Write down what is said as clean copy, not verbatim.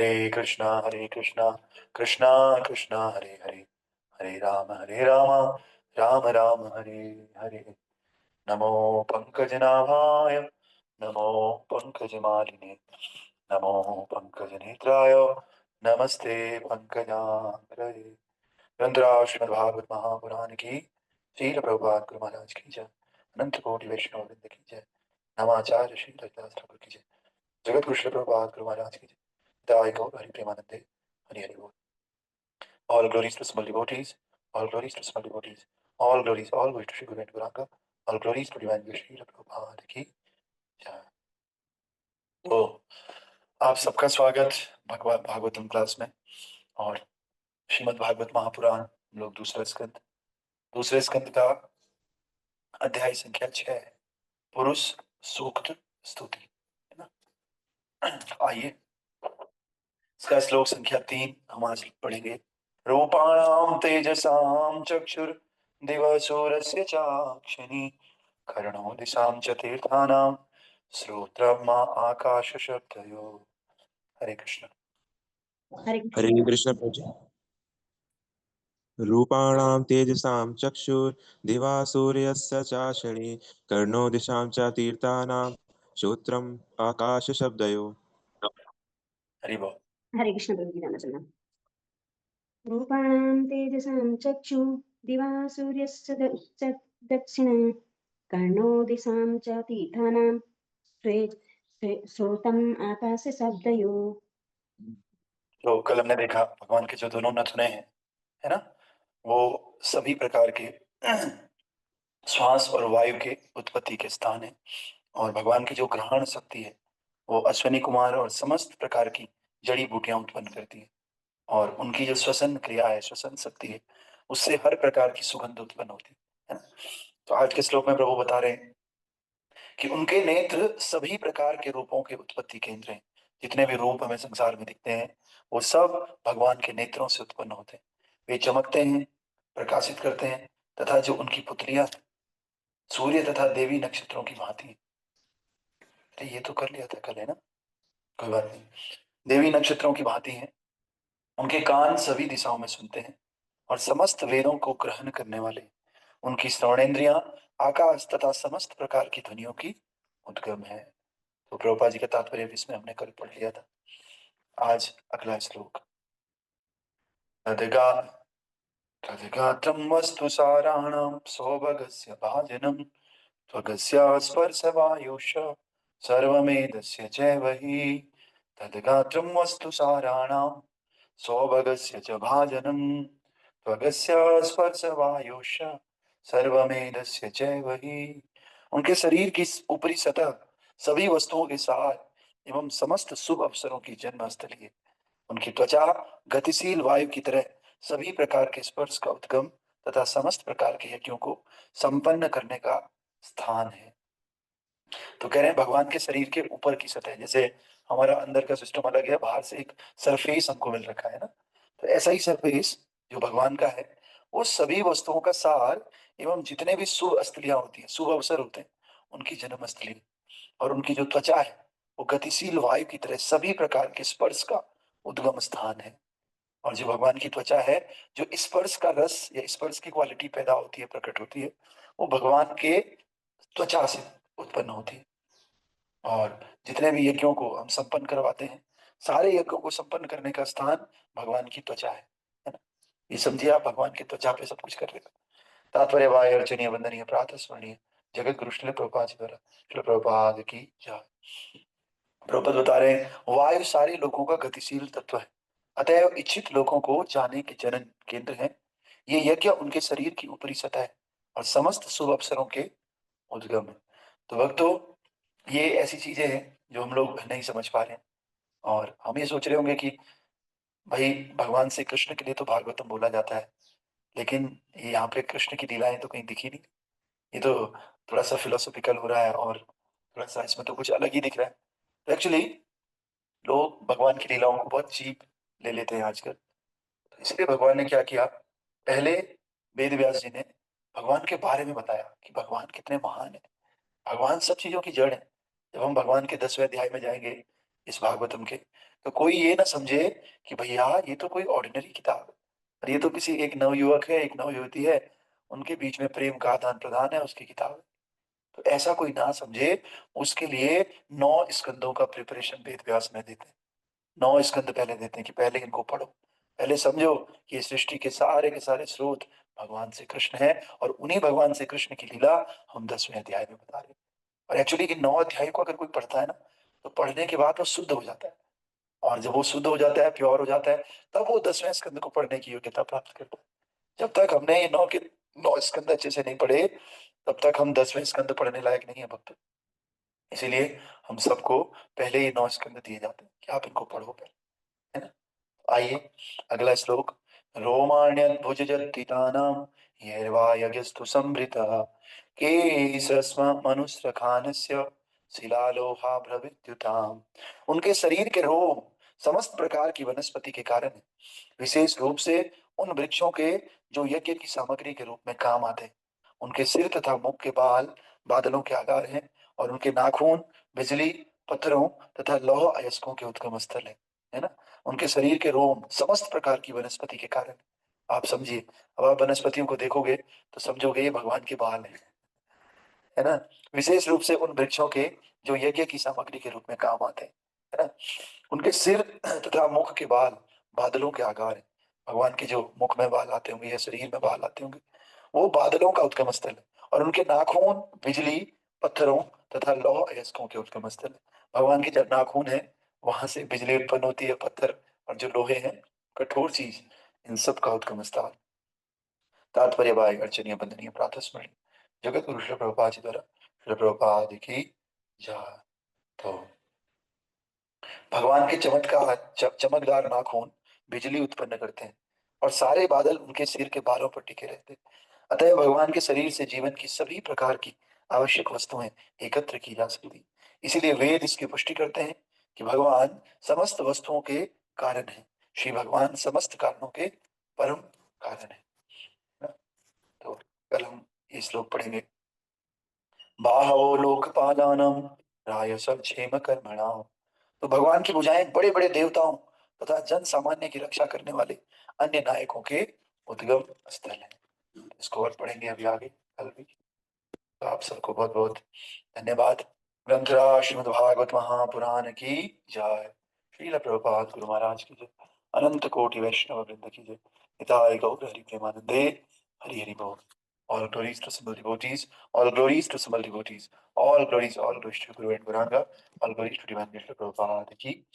हरे कृष्णा कृष्णा कृष्णा हरे हरे, हरे राम राम राम हरे हरे। नमो पंकजनाभाय, नमो पंकजमालिने, नमो पंकजनेत्राय, नमस्ते पंकजाग्रये। ग्रंथराज महापुराण की श्रील प्रभुपाद गुरु महाराज की जय। अनंत कोटि वैष्णव वृंद की जय। नमाचार्य श्री हरिदास ठाकुर की जय। जगत गुरु श्री प्रभुपाद गुरु महाराज की जय। दाय गौर हरि प्रेमानंदे हरि हरि बोल। All glories to small devotees, all glories to small devotees, all glories to Shri Guru and Gauranga, all glories to divine Shri Prabhupada की जय। तो आप सबका स्वागत भगवत भागवतम क्लास में। और श्रीमद् भागवत महापुराण हम लोग दूसरे स्कंद का अध्याय संख्या 6 पुरुष सूक्त स्तुति, है ना। आइए इसका श्लोक संख्या 3 हम आज पढ़ेंगे। रूपाणाम तेजसाम चक्षुर दिवसूरस्य चाक्षिणी कर्णो दिशां च तीर्थानां श्रोत्रम आकाश शब्दयो। हरे कृष्ण। हरे हरे कृष्ण प्रभु। रूपाणां तेजसां चक्षुर्दिवा सूर्यस्य चाशनि कर्णो दिशां च तीर्थानां श्रोत्रम् आकाशशब्दयो। हरि बोल। हरे कृष्ण प्रभु जी। नाम चलना। रूपाणां तेजसां चक्षु दिवा सूर्यस्य दक्षिण कर्णो दिशां च तीर्थानां श्रोतम् आकाश शब्दयो। तो कल हमने देखा भगवान के जो दोनों नथुने हैं, है ना, वो सभी प्रकार के श्वास और वायु के उत्पत्ति के स्थान है। और भगवान की जो ग्रहण शक्ति है वो अश्विनी कुमार और समस्त प्रकार की जड़ी बूटियां उत्पन्न करती है। और उनकी जो श्वसन क्रिया है, श्वसन शक्ति है, उससे हर प्रकार की सुगंध उत्पन्न होती है ना। तो आज के श्लोक में प्रभु बता रहे हैं कि उनके नेत्र सभी प्रकार के रूपों के उत्पत्ति केंद्र हैं। जितने भी रूप हमें संसार में दिखते हैं वो सब भगवान के नेत्रों से उत्पन्न होते हैं। वे चमकते हैं, प्रकाशित करते हैं, तथा जो उनकी पुतलियां सूर्य तथा देवी नक्षत्रों की भांति हैं। तो ये तो कर लिया था कल, है ना, कोई बात नहीं। देवी नक्षत्रों की भांति हैं। उनके कान सभी दिशाओं में सुनते हैं और समस्त वेदों को ग्रहण करने वाले। उनकी श्रवणेन्द्रियां आकाश तथा समस्त प्रकार की ध्वनियों की उद्गम है। तो प्रभुपाद जी का तात्पर्य इसमें हमने कल पढ़ लिया था। आज अगला श्लोक। तदगा तदगात्रं वस्तु साराणां सौभगस्य भाजनं त्वगस्य स्पर्शवायुष सर्वमेधस्य चैव हि। तदगात्रं वस्तु साराणां सौभगस्य च भाजनं त्वगस्य स्पर्शवायुष सर्वमेधस्य चैव हि। उनके शरीर की ऊपरी सतह सभी वस्तुओं के सार एवं समस्त शुभ अवसरों की जन्म स्थली है। उनकी त्वचा गतिशील वायु की तरह सभी प्रकार के स्पर्श का उद्गम तथा समस्त प्रकार के यज्ञों को संपन्न करने का स्थान है। तो कह रहे हैं भगवान के शरीर के ऊपर की सतह, जैसे हमारा अंदर का सिस्टम अलग है, बाहर से एक सरफेस हमको मिल रखा है ना, तो ऐसा ही सरफेस जो भगवान का है वो सभी वस्तुओं का सार एवं जितने भी शुभ स्थलियां होती हैं, शुभ अवसर होते हैं, उनकी जन्म स्थली। और उनकी जो त्वचा है वो गतिशील वायु की तरह सभी प्रकार के स्पर्श का उद्गम स्थान है। और जो भगवान की त्वचा है, जो स्पर्श का रस या स्पर्श की क्वालिटी पैदा होती है, प्रकट होती है, वो भगवान के त्वचा से उत्पन्न होती है। और जितने भी यज्ञों को हम संपन्न करवाते हैं, सारे यज्ञों को संपन्न करने का स्थान भगवान की त्वचा है ना। ये समझिए आप भगवान की त्वचा पे सब कुछ कर रहे हो। तात्पर्य वाय अर्चनीय वंदनीय प्रातः स्मरणीय जगत गुरु श्रील प्रभुपाद जी द्वारा। श्रील प्रभुपाद की जय। प्रभुपाद बता रहे हैं वायु सारे लोगों का गतिशील तत्व है, अतएव इच्छित लोगों को जाने के जनन केंद्र है। ये यज्ञ उनके शरीर की ऊपरी सतह है और समस्त शुभ अवसरों के उद्गम है। तो भक्तों, ये ऐसी चीजें हैं जो हम लोग नहीं समझ पा रहे हैं। और हम ये सोच रहे होंगे कि भाई भगवान से कृष्ण के लिए तो भागवतम बोला जाता है, लेकिन ये यहाँ पे कृष्ण की लीलाएं तो कहीं दिखी नहीं। ये तो थोड़ा सा फिलोसॉफिकल हो रहा है और थोड़ा सा इसमें तो कुछ अलग ही दिख रहा है। तो एक्चुअली लोग भगवान की लीलाओं को बहुत चीप ले लेते हैं आजकल। तो इसलिए भगवान ने क्या किया, पहले वेद व्यास जी ने भगवान के बारे में बताया कि भगवान कितने महान है, भगवान सब चीजों की जड़ है। जब हम भगवान के 10वें अध्याय में जाएंगे इस भागवतम के। तो कोई ये ना समझे कि भैया ये तो कोई ऑर्डिनरी किताब है और ये तो किसी एक नवयुवक है, एक नवयुवती है, उनके बीच में प्रेम का आदान प्रदान है, उसकी किताब है। तो ऐसा कोई ना समझे। उसके लिए 9 स्कंदों का प्रिपरेशन वेद व्यास में देते हैं। 9 स्कंद पहले देते हैं कि पहले इनको पढ़ो, पहले समझो कि ये सृष्टि के सारे स्रोत भगवान श्री कृष्ण है और उन्हीं भगवान श्री कृष्ण की लीला हम 10वें अध्याय में बता रहे हैं। और एक्चुअली इन 9 अध्याय को अगर कोई पढ़ता है ना, तो पढ़ने के बाद वो शुद्ध हो जाता है। और जब वो शुद्ध हो जाता है, प्योर हो जाता है, तब वो 10वें स्कंद को पढ़ने की योग्यता प्राप्त करता है। जब तक हमने ये 9 स्कंद अच्छे से नहीं पढ़े, तब तक हम 10वें स्कंद पढ़ने लायक नहीं है भक्त। इसीलिए हम सबको पहले ही 9 स्कंद दिए जाते हैं कि आप इनको पढ़ो पहले, है ना। आइए अगला श्लोक। रोमाण्यद्भुजजत्थितानां येर्वा यज्ञस्तु संभृतः केशस्मनुस्रखानस्य शिलालोहा भ्रविद्युताम्। उनके शरीर के रोम समस्त प्रकार की वनस्पति के कारण है, विशेष रूप से उन वृक्षों के जो यज्ञ की सामग्री के रूप में काम आते हैं। उनके सिर तथा मुख के बाल बादलों के आकार हैं और उनके नाखून बिजली, पत्थरों तथा लौह अयस्कों के उद्गम स्थल है ना। उनके शरीर के रोम समस्त प्रकार की वनस्पति के कारण। आप समझिए, अब आप वनस्पतियों को देखोगे तो समझोगे ये भगवान के बाल है ना। विशेष रूप से उन वृक्षों के जो यज्ञ की सामग्री के रूप में काम आते हैं, है ना। उनके सिर तथा मुख के बाल बादलों के आकार है। भगवान के जो मुख में बाल आते होंगे या शरीर में बाल आते होंगे, वो बादलों का उद्गम स्थल है। और उनके नाखून बिजली, पत्थरों तथा लौह अयस्कों के उद्गम स्थल है। भगवान के जब नाखून है, वहां से बिजली उत्पन्न होती है, पत्थर और जो लोहे हैं, कठोर चीज, इन सब का उद्गम स्थान। तात्पर्य भाई अर्चनीय बंदनीय प्रातः स्मरण जगत गुरु श्री प्रभुपाद जी द्वारा श्री प्रभुपाद की जय। तो भगवान के चमकदार नाखून बिजली उत्पन्न करते हैं और सारे बादल उनके सिर के बालों पर टिके रहते हैं। अतः भगवान के शरीर से जीवन की सभी प्रकार की आवश्यक वस्तुएं एकत्र की जा सकती। इसीलिए वेद इसकी पुष्टि करते हैं कि भगवान समस्त वस्तुओं के कारण है। श्री भगवान समस्त कारणों के परम कारण है ना? तो कल हम ये श्लोक पढ़ेंगे। बाहवो लोकपालानां रायसं क्षेम कर्मणाम्। तो भगवान की भुजाएं बड़े बड़े देवताओं तथा जन सामान्य की रक्षा करने वाले अन्य नायकों के उद्गम स्थल है। इसको और पढ़ेंगे अभी आगे कल भी। तो आप सबको बहुत बहुत धन्यवाद। ग्रंथराज श्रीमद् भागवत महापुराण की जय। श्रील प्रभुपाद गुरु महाराज की जय। अनंत कोटि वैष्णव वृंद की जय। हिताय गौर हरि प्रेमानंदे हरि हरि बोल। All glories to simple devotees, all glories to simple devotees, all glories to Guru and Guranga, all glories to Divine Vishnu Prabhupada ki